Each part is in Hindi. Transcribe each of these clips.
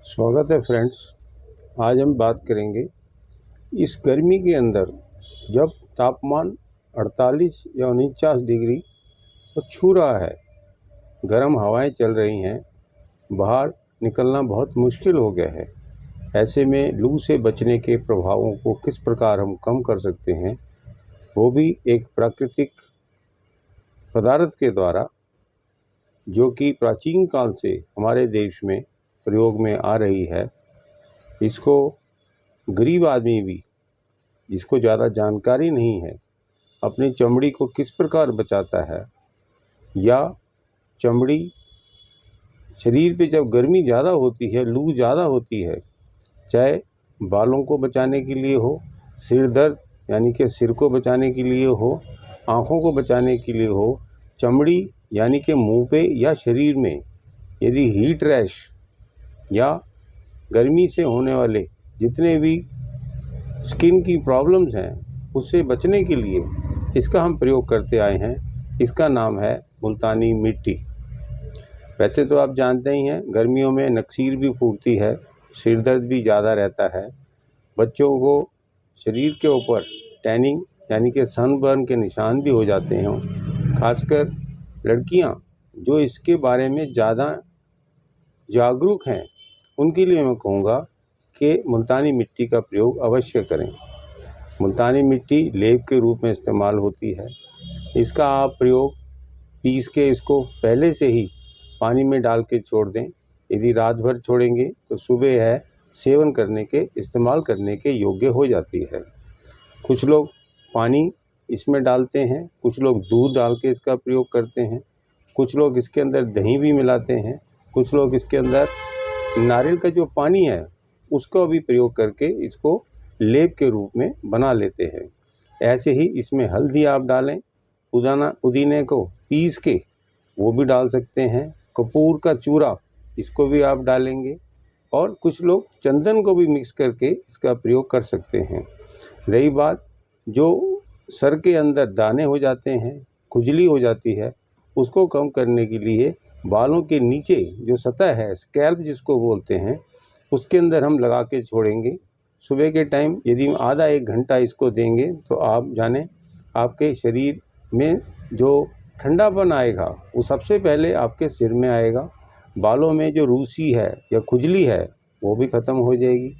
स्वागत है फ्रेंड्स। आज हम बात करेंगे इस गर्मी के अंदर जब तापमान 48 या 49 डिग्री को छू रहा है, गर्म हवाएं चल रही हैं, बाहर निकलना बहुत मुश्किल हो गया है। ऐसे में लू से बचने के प्रभावों को किस प्रकार हम कम कर सकते हैं, वो भी एक प्राकृतिक पदार्थ के द्वारा, जो कि प्राचीन काल से हमारे देश में प्रयोग में आ रही है। इसको गरीब आदमी भी, जिसको ज़्यादा जानकारी नहीं है, अपनी चमड़ी को किस प्रकार बचाता है, या चमड़ी शरीर पे जब गर्मी ज़्यादा होती है, लू ज़्यादा होती है, चाहे बालों को बचाने के लिए हो, सिर दर्द यानी कि सिर को बचाने के लिए हो, आँखों को बचाने के लिए हो, चमड़ी यानी कि मुंह पे या शरीर में यदि हीट रैश या गर्मी से होने वाले जितने भी स्किन की प्रॉब्लम्स हैं, उससे बचने के लिए इसका हम प्रयोग करते आए हैं। इसका नाम है मुल्तानी मिट्टी। वैसे तो आप जानते ही हैं, गर्मियों में नक्सीर भी फूटती है, सिर दर्द भी ज़्यादा रहता है, बच्चों को शरीर के ऊपर टैनिंग यानी कि सनबर्न के निशान भी हो जाते हैं। खासकर लड़कियां जो इसके बारे में ज़्यादा जागरूक हैं, उनके लिए मैं कहूँगा कि मुल्तानी मिट्टी का प्रयोग अवश्य करें। मुल्तानी मिट्टी लेप के रूप में इस्तेमाल होती है। इसका आप प्रयोग पीस के इसको पहले से ही पानी में डाल के छोड़ दें। यदि रात भर छोड़ेंगे तो सुबह है सेवन करने के, इस्तेमाल करने के योग्य हो जाती है। कुछ लोग पानी इसमें डालते हैं, कुछ लोग दूध डाल के इसका प्रयोग करते हैं, कुछ लोग इसके अंदर दही भी मिलाते हैं, कुछ लोग इसके अंदर नारियल का जो पानी है उसका भी प्रयोग करके इसको लेप के रूप में बना लेते हैं। ऐसे ही इसमें हल्दी आप डालें, पुदीने को पीस के वो भी डाल सकते हैं, कपूर का चूरा इसको भी आप डालेंगे, और कुछ लोग चंदन को भी मिक्स करके इसका प्रयोग कर सकते हैं। रही बात जो सर के अंदर दाने हो जाते हैं, खुजली हो जाती है, उसको कम करने के लिए बालों के नीचे जो सतह है, स्कैल्प जिसको बोलते हैं, उसके अंदर हम लगा के छोड़ेंगे। सुबह के टाइम यदि आधा एक घंटा इसको देंगे तो आप जाने आपके शरीर में जो ठंडापन आएगा वो सबसे पहले आपके सिर में आएगा। बालों में जो रूसी है या खुजली है वो भी ख़त्म हो जाएगी।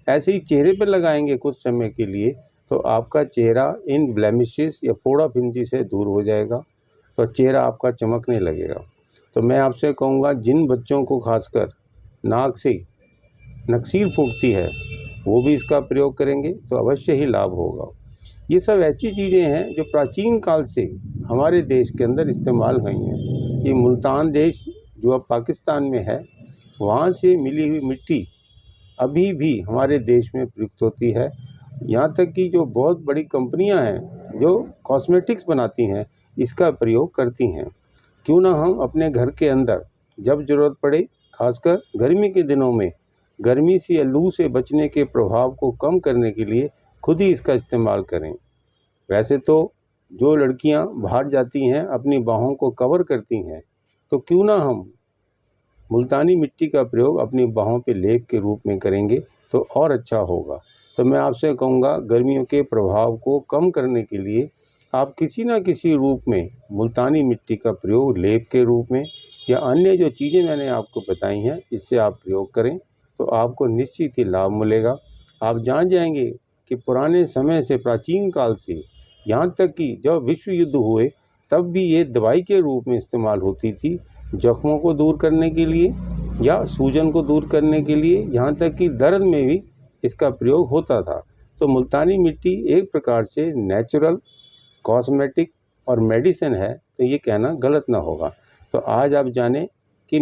ऐसे ही चेहरे पर लगाएंगे कुछ समय के लिए तो आपका चेहरा इन ब्लेमिशेस या फोड़ा फिंसी से दूर हो जाएगा, तो चेहरा आपका चमकने लगेगा। तो मैं आपसे कहूँगा, जिन बच्चों को खासकर नाक से नक्सीर फूटती है, वो भी इसका प्रयोग करेंगे तो अवश्य ही लाभ होगा। ये सब ऐसी चीज़ें हैं जो प्राचीन काल से हमारे देश के अंदर इस्तेमाल हुई हैं। ये मुल्तान देश जो अब पाकिस्तान में है, वहाँ से मिली हुई मिट्टी अभी भी हमारे देश में प्रयुक्त होती है। यहाँ तक कि जो बहुत बड़ी कंपनियाँ हैं जो कॉस्मेटिक्स बनाती हैं, इसका प्रयोग करती हैं। क्यों ना हम अपने घर के अंदर जब ज़रूरत पड़े, खासकर गर्मी के दिनों में, गर्मी से या लू से बचने के प्रभाव को कम करने के लिए खुद ही इसका इस्तेमाल करें। वैसे तो जो लड़कियां बाहर जाती हैं, अपनी बाहों को कवर करती हैं, तो क्यों ना हम मुल्तानी मिट्टी का प्रयोग अपनी बाहों पे लेप के रूप में करेंगे तो और अच्छा होगा। तो मैं आपसे कहूँगा, गर्मियों के प्रभाव को कम करने के लिए आप किसी न किसी रूप में मुल्तानी मिट्टी का प्रयोग लेप के रूप में या अन्य जो चीज़ें मैंने आपको बताई हैं, इससे आप प्रयोग करें तो आपको निश्चित ही लाभ मिलेगा। आप जान जाएंगे कि पुराने समय से, प्राचीन काल से, यहाँ तक कि जब विश्व युद्ध हुए तब भी ये दवाई के रूप में इस्तेमाल होती थी, जख्मों को दूर करने के लिए या सूजन को दूर करने के लिए, यहाँ तक कि दर्द में भी इसका प्रयोग होता था। तो मुल्तानी मिट्टी एक प्रकार से नेचुरल कॉस्मेटिक और मेडिसिन है, तो ये कहना गलत ना होगा। तो आज आप जानें कि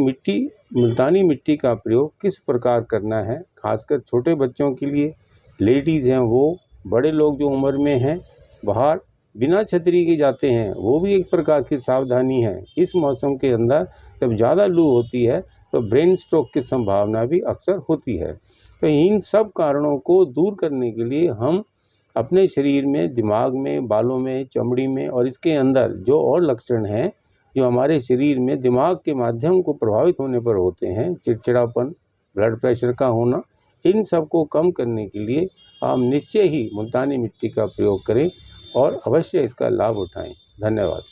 मुल्तानी मिट्टी का प्रयोग किस प्रकार करना है, खासकर छोटे बच्चों के लिए, लेडीज़ हैं वो, बड़े लोग जो उम्र में हैं, बाहर बिना छतरी के जाते हैं, वो भी एक प्रकार की सावधानी है। इस मौसम के अंदर जब ज़्यादा लू होती है तो ब्रेन स्ट्रोक की संभावना भी अक्सर होती है। तो इन सब कारणों को दूर करने के लिए हम अपने शरीर में, दिमाग में, बालों में, चमड़ी में और इसके अंदर जो और लक्षण हैं जो हमारे शरीर में दिमाग के माध्यम को प्रभावित होने पर होते हैं, चिड़चिड़ापन, ब्लड प्रेशर का होना, इन सब को कम करने के लिए हम निश्चय ही मुल्तानी मिट्टी का प्रयोग करें और अवश्य इसका लाभ उठाएं। धन्यवाद।